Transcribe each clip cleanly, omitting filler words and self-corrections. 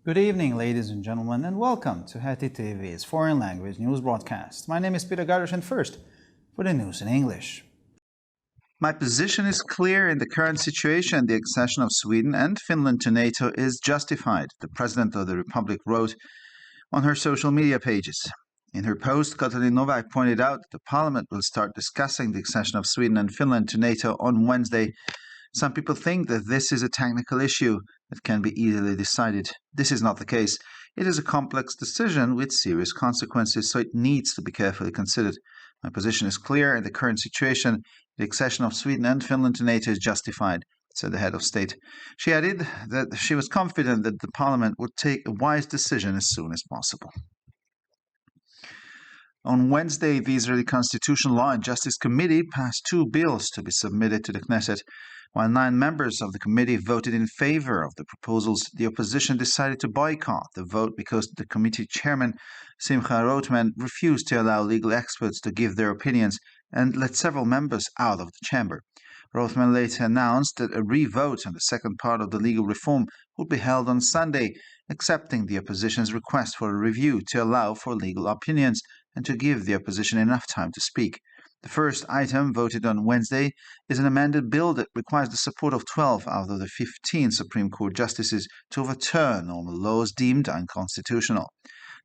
Good evening, ladies and gentlemen, and welcome to Heti TV's foreign language news broadcast. My name is Peter Gardosh, and first, for the news in English. My position is clear in the current situation. The accession of Sweden and Finland to NATO is justified, the President of the Republic wrote on her social media pages. In her post, Katalin Novak pointed out that the Parliament will start discussing the accession of Sweden and Finland to NATO on Wednesday. Some people think that this is a technical issue that can be easily decided. This is not the case. It is a complex decision with serious consequences, so it needs to be carefully considered. My position is clear in the current situation. The accession of Sweden and Finland to NATO is justified, said the head of state. She added that she was confident that the Parliament would take a wise decision as soon as possible. On Wednesday, the Israeli Constitutional Law and Justice Committee passed two bills to be submitted to the Knesset. While 9 members of the committee voted in favor of the proposals, the opposition decided to boycott the vote because the committee chairman, Simcha Rothman, refused to allow legal experts to give their opinions and let several members out of the chamber. Rothman later announced that a re-vote on the second part of the legal reform would be held on Sunday, accepting the opposition's request for a review to allow for legal opinions and to give the opposition enough time to speak. The first item, voted on Wednesday, is an amended bill that requires the support of 12 out of the 15 Supreme Court justices to overturn normal laws deemed unconstitutional.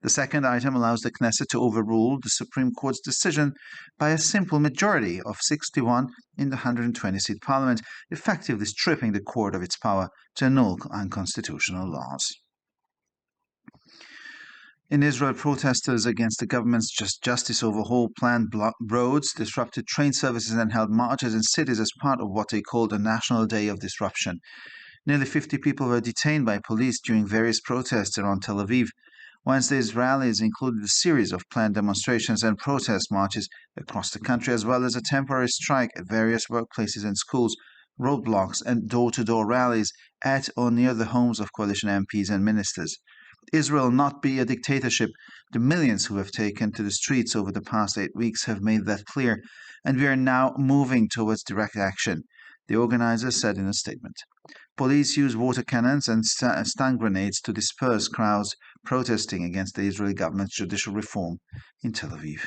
The second item allows the Knesset to overrule the Supreme Court's decision by a simple majority of 61 in the 120-seat parliament, effectively stripping the court of its power to annul unconstitutional laws. In Israel, protesters against the government's justice overhaul planned blocked roads, disrupted train services and held marches in cities as part of what they called a national day of disruption. Nearly 50 people were detained by police during various protests around Tel Aviv. Wednesday's rallies included a series of planned demonstrations and protest marches across the country, as well as a temporary strike at various workplaces and schools, roadblocks and door-to-door rallies at or near the homes of coalition MPs and ministers. Israel will not be a dictatorship. The millions who have taken to the streets over the past 8 weeks have made that clear, and we are now moving towards direct action, the organizers said in a statement. Police used water cannons and stun grenades to disperse crowds protesting against the Israeli government's judicial reform in Tel Aviv.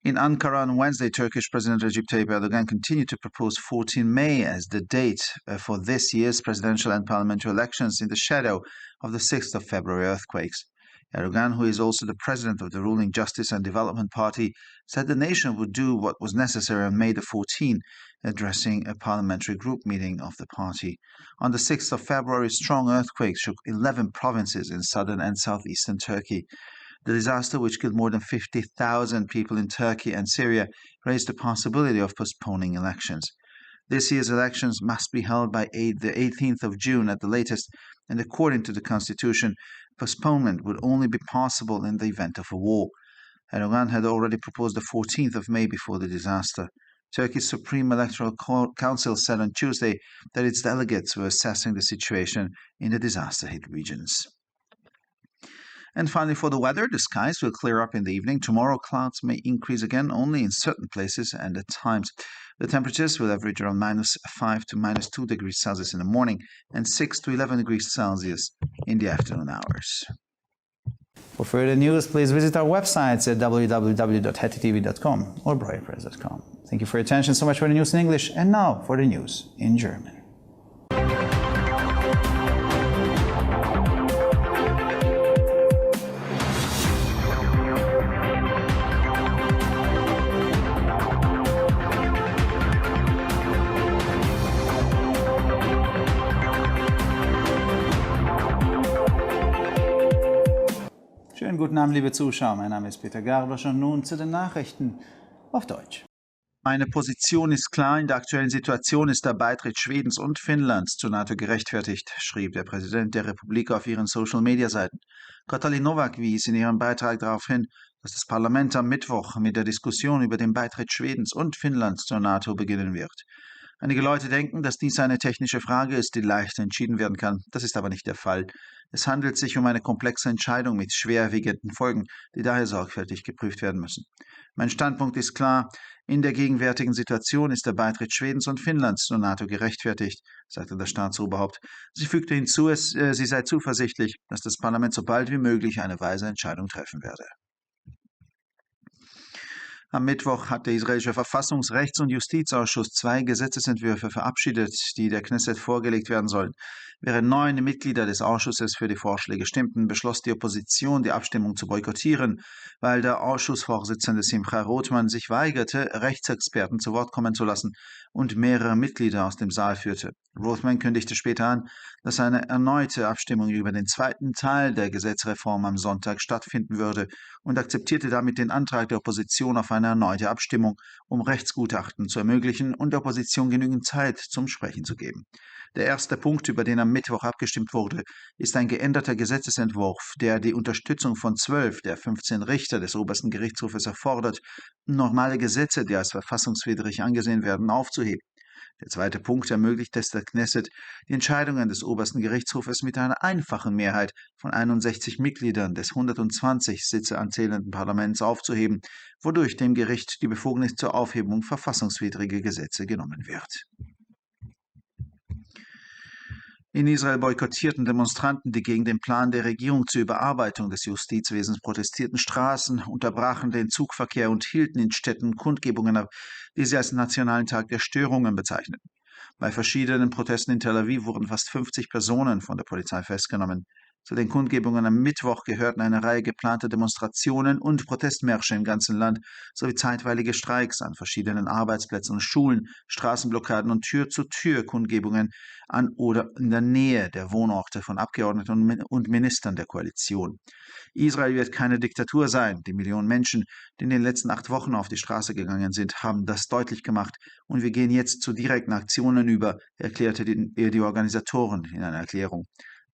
In Ankara on Wednesday, Turkish President Recep Tayyip Erdogan continued to propose 14 May as the date for this year's presidential and parliamentary elections in the shadow of the 6th of February earthquakes. Erdogan, who is also the president of the ruling Justice and Development Party, said the nation would do what was necessary on May the 14th, addressing a parliamentary group meeting of the party. On the 6th of February, strong earthquakes shook 11 provinces in southern and southeastern Turkey. The disaster, which killed more than 50,000 people in Turkey and Syria, raised the possibility of postponing elections. This year's elections must be held by the 18th of June at the latest, and according to the constitution, postponement would only be possible in the event of a war. Erdogan had already proposed the 14th of May before the disaster. Turkey's Supreme Electoral Council said on Tuesday that its delegates were assessing the situation in the disaster-hit regions. And finally, for the weather, the skies will clear up in the evening. Tomorrow, clouds may increase again only in certain places and at times. The temperatures will average around -5 to -2 degrees Celsius in the morning and 6 to 11 degrees Celsius in the afternoon hours. For further news, please visit our websites at www.hetitv.com or breuerpress.com. Thank you for your attention. So much for the news in English, and now for the news in German. Schönen guten Abend, liebe Zuschauer. Mein Name ist Peter Gardosch und nun zu den Nachrichten auf Deutsch. Meine Position ist klar. In der aktuellen Situation ist der Beitritt Schwedens und Finnlands zur NATO gerechtfertigt, schrieb der Präsident der Republik auf ihren Social-Media-Seiten. Katalin Novak wies in ihrem Beitrag darauf hin, dass das Parlament am Mittwoch mit der Diskussion über den Beitritt Schwedens und Finnlands zur NATO beginnen wird. Einige Leute denken, dass dies eine technische Frage ist, die leicht entschieden werden kann. Das ist aber nicht der Fall. Es handelt sich um eine komplexe Entscheidung mit schwerwiegenden Folgen, die daher sorgfältig geprüft werden müssen. Mein Standpunkt ist klar. In der gegenwärtigen Situation ist der Beitritt Schwedens und Finnlands zur NATO gerechtfertigt, sagte das Staatsoberhaupt. Sie fügte hinzu, sie sei zuversichtlich, dass das Parlament so bald wie möglich eine weise Entscheidung treffen werde. Am Mittwoch hat der israelische Verfassungs-, Rechts- und Justizausschuss 2 Gesetzesentwürfe verabschiedet, die der Knesset vorgelegt werden sollen. Während 9 Mitglieder des Ausschusses für die Vorschläge stimmten, beschloss die Opposition, die Abstimmung zu boykottieren, weil der Ausschussvorsitzende Simcha Rothman sich weigerte, Rechtsexperten zu Wort kommen zu lassen und mehrere Mitglieder aus dem Saal führte. Rothman kündigte später an, dass eine erneute Abstimmung über den zweiten Teil der Gesetzreform am Sonntag stattfinden würde und akzeptierte damit den Antrag der Opposition auf eine erneute Abstimmung, um Rechtsgutachten zu ermöglichen und der Opposition genügend Zeit zum Sprechen zu geben. Der erste Punkt, über den am Mittwoch abgestimmt wurde, ist ein geänderter Gesetzesentwurf, der die Unterstützung von 12 der 15 Richter des obersten Gerichtshofes erfordert, normale Gesetze, die als verfassungswidrig angesehen werden, aufzuheben. Der zweite Punkt ermöglicht es der Knesset, die Entscheidungen des obersten Gerichtshofes mit einer einfachen Mehrheit von 61 Mitgliedern des 120 Sitze anzählenden Parlaments aufzuheben, wodurch dem Gericht die Befugnis zur Aufhebung verfassungswidriger Gesetze genommen wird. In Israel boykottierten Demonstranten, die gegen den Plan der Regierung zur Überarbeitung des Justizwesens protestierten, Straßen, unterbrachen den Zugverkehr und hielten in Städten Kundgebungen ab, die sie als Nationalen Tag der Störungen bezeichneten. Bei verschiedenen Protesten in Tel Aviv wurden fast 50 Personen von der Polizei festgenommen. Zu den Kundgebungen am Mittwoch gehörten eine Reihe geplanter Demonstrationen und Protestmärsche im ganzen Land sowie zeitweilige Streiks an verschiedenen Arbeitsplätzen und Schulen, Straßenblockaden und Tür-zu-Tür-Kundgebungen an oder in der Nähe der Wohnorte von Abgeordneten und Ministern der Koalition. Israel wird keine Diktatur sein. Die Millionen Menschen, die in den letzten 8 Wochen auf die Straße gegangen sind, haben das deutlich gemacht. Und wir gehen jetzt zu direkten Aktionen über, erklärte die Organisatoren in einer Erklärung.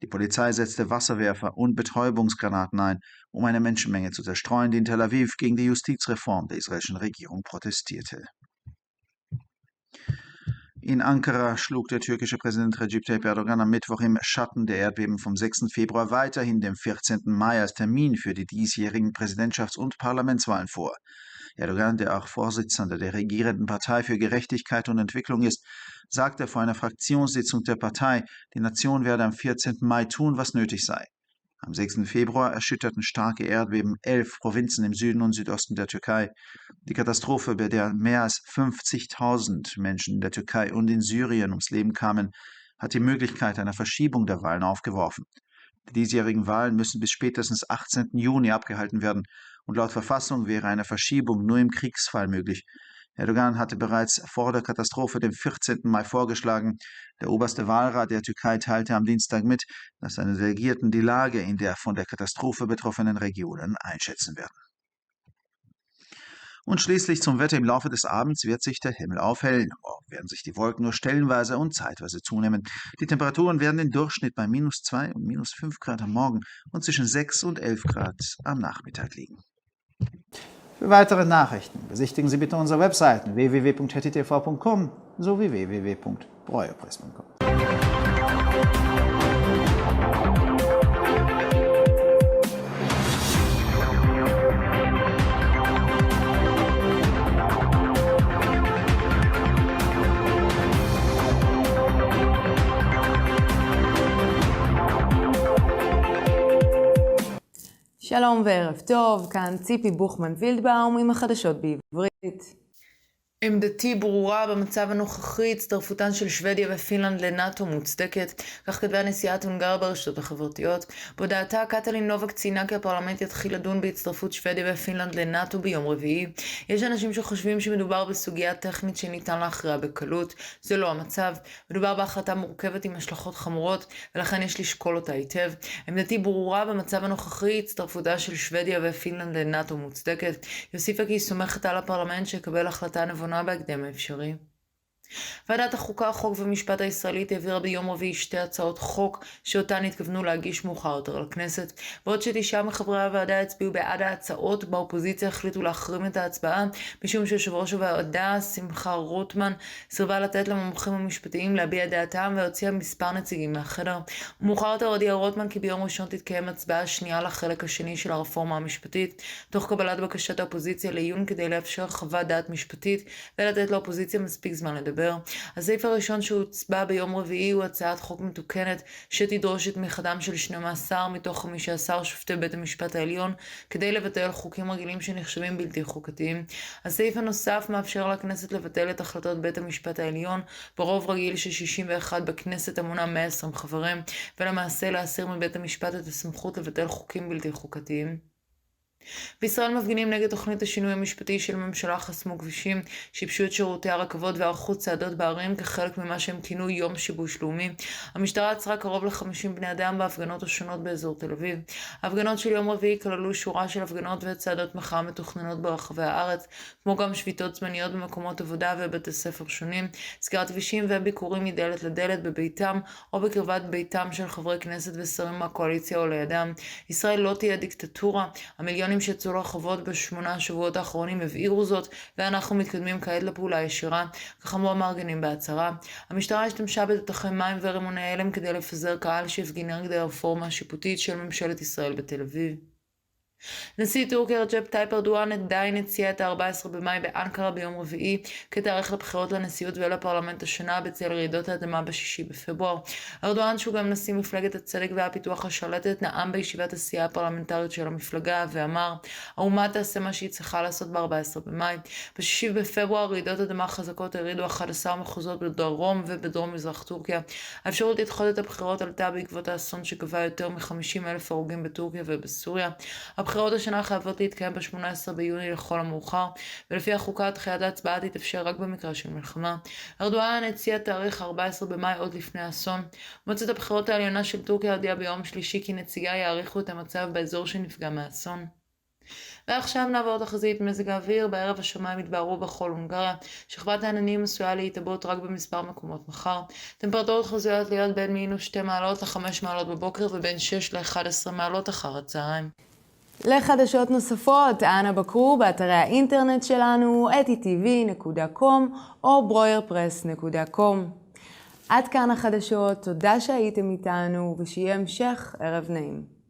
Die Polizei setzte Wasserwerfer und Betäubungsgranaten ein, um eine Menschenmenge zu zerstreuen, die in Tel Aviv gegen die Justizreform der israelischen Regierung protestierte. In Ankara schlug der türkische Präsident Recep Tayyip Erdogan am Mittwoch im Schatten der Erdbeben vom 6. Februar weiterhin den 14. Mai als Termin für die diesjährigen Präsidentschafts- und Parlamentswahlen vor. Erdogan, der auch Vorsitzender der regierenden Partei für Gerechtigkeit und Entwicklung ist, sagte vor einer Fraktionssitzung der Partei, die Nation werde am 14. Mai tun, was nötig sei. Am 6. Februar erschütterten starke Erdbeben 11 Provinzen im Süden und Südosten der Türkei. Die Katastrophe, bei der mehr als 50.000 Menschen in der Türkei und in Syrien ums Leben kamen, hat die Möglichkeit einer Verschiebung der Wahlen aufgeworfen. Die diesjährigen Wahlen müssen bis spätestens 18. Juni abgehalten werden und laut Verfassung wäre eine Verschiebung nur im Kriegsfall möglich. Erdogan hatte bereits vor der Katastrophe den 14. Mai vorgeschlagen. Der oberste Wahlrat der Türkei teilte am Dienstag mit, dass seine Delegierten die Lage in der von der Katastrophe betroffenen Regionen einschätzen werden. Und schließlich zum Wetter. Im Laufe des Abends wird sich der Himmel aufhellen. Morgen werden sich die Wolken nur stellenweise und zeitweise zunehmen. Die Temperaturen werden im Durchschnitt bei -2 und -5 Grad am Morgen und zwischen 6 und 11 Grad am Nachmittag liegen. Für weitere Nachrichten besichtigen Sie bitte unsere Webseiten www.hettitv.com sowie www.breuerpress.com. שלום וערב טוב, כאן ציפי בוכמן וילדבאום עם החדשות בעברית. עמדתי ברורה במצב הנוכחי, הצטרפותן של שוודיה ופינלנד לנאטו מוצדקת, כך כתבה נשיאת הונגריה ברשתות החברתיות. בהודעתה קטלין נובק ציינה כי הפרלמנט יתחיל לדון בהצטרפות שוודיה ופינלנד לנאטו ביום רביעי. יש אנשים שחושבים שמדובר בסוגיה טכנית שניתן להכריע בקלות. זה לא המצב. מדובר בהחלטה מורכבת עם השלכות חמורות, ולכן יש לשקול אותה היטב. עמדתי ברורה במצב הנוכחי, הצטרפותה של שוודיה ופינלנד לנאטו מוצדקת. יוסיפה כי היא סומכת על הפרלמנט שיקבל החלטה נבונה בהקדם האפשרי. ועדת החוקה, חוק ומשפט הישראלית העבירה ביום רביעי 2 הצעות חוק שאותן התכוונו להגיש מאוחר יותר לכנסת. בעוד ש9 מחברי הוועדה הצביעו בעד ההצעות, באופוזיציה החליטו להחרים את ההצבעה, משום שיושב ראש הוועדה, שמחה רוטמן, סירבה לתת למומחים המשפטיים להביע דעתם והוציאה מספר נציגים מהחדר. מאוחר יותר הודיע רוטמן כי ביום ראשון תתקיים הצבעה שנייה לחלק השני של הרפורמה המשפטית, תוך קבלת בקשת האופוזיציה לעיון כדי לאפשר חוות דעת משפטית ולתת לאופוזיציה מספיק זמן לדבר. הסעיף הראשון שהוצבע ביום רביעי הוא הצעת חוק מתוקנת שתדרוש את תמיכתם של 12 מתוך 15 שופטי בית המשפט העליון כדי לבטל חוקים רגילים שנחשבים בלתי חוקתיים. הסעיף הנוסף מאפשר לכנסת לבטל את החלטות בית המשפט העליון ברוב רגיל של 61 בכנסת המונה 120 חברים, ולמעשה להסיר מבית המשפט את הסמכות לבטל חוקים בלתי חוקתיים. בישראל מפגינים נגד תוכנית השינוי המשפטי של הממשלה, חסמו כבישים, שיבשו את שירותי הרכבות וערכו צעדות בערים כחלק ממה שהם כינו יום שיבוש לאומי. המשטרה עצרה קרוב ל50 בני אדם בהפגנות השונות באזור תל אביב. ההפגנות של יום רביעי כללו שורה של הפגנות וצעדות מחאה מתוכננות ברחבי הארץ, כמו גם שביתות זמניות במקומות עבודה ובתי ספר שונים, סגירת כבישים וביקורים מדלת לדלת בביתם או בקרבת ביתם של חברי כנסת ושרים מהקואליציה או לידם. ישראל לא תהיה דיקטטורה. המיליונים שיצאו לרחובות ב8 השבועות האחרונים הבהירו זאת, ואנחנו מתקדמים כעת לפעולה ישירה, כך אמרו המארגנים בהצהרה. המשטרה השתמשה בתותחי מים ורימוני הלם כדי לפזר קהל שהפגין נגד הרפורמה השיפוטית של ממשלת ישראל בתל אביב. נשיא טורקיה רג'פ טייפ ארדואן עדיין הציע את ה-14 במאי באנקרה ביום רביעי כתאריך לבחירות לנשיאות ולפרלמנט השנה בצל רעידות האדמה ב6 בפברואר. ארדואן, שהוא גם נשיא מפלגת הצדק והפיתוח השלטת, נאם בישיבת הסיעה הפרלמנטרית של המפלגה ואמר, האומה תעשה מה שהיא צריכה לעשות ב-14 במאי. ב6 בפברואר רעידות אדמה חזקות הרעידו 11 מחוזות בדרום ובדרום מזרח טורקיה. האפשרות לדחות את הבחירות עלתה בעקבות האסון שגבה יותר מ-50,000 הרוגים בטורקיה ובסוריה. הבחירות השנה חייבות להתקיים ב-18 ביוני לכל המאוחר, ולפי החוקה דחיית ההצבעה תתאפשר רק במקרה של מלחמה. ארדואן הציע תאריך 14 במאי עוד לפני האסון. מועצת הבחירות העליונה של טורקיה הודיעה ביום שלישי כי נציגיה יעריכו את המצב באזור שנפגע מהאסון. ועכשיו נעבור תחזית מזג האוויר. בערב השמיים יתבהרו בכל הונגריה, שכבת העננים עשויה להתעבות רק במספר מקומות מחר. טמפרטורות חזויות להיות בין -2 מעלות ל-5 מעלות בבוקר ובין 6 ל-11 מעלות אחר הצהריים. לחדשות נוספות, אנא בקרו באתרי האינטרנט שלנו, etitv.com או broyerpress.com. עד כאן החדשות, תודה שהייתם איתנו ושיהיה המשך ערב נעים.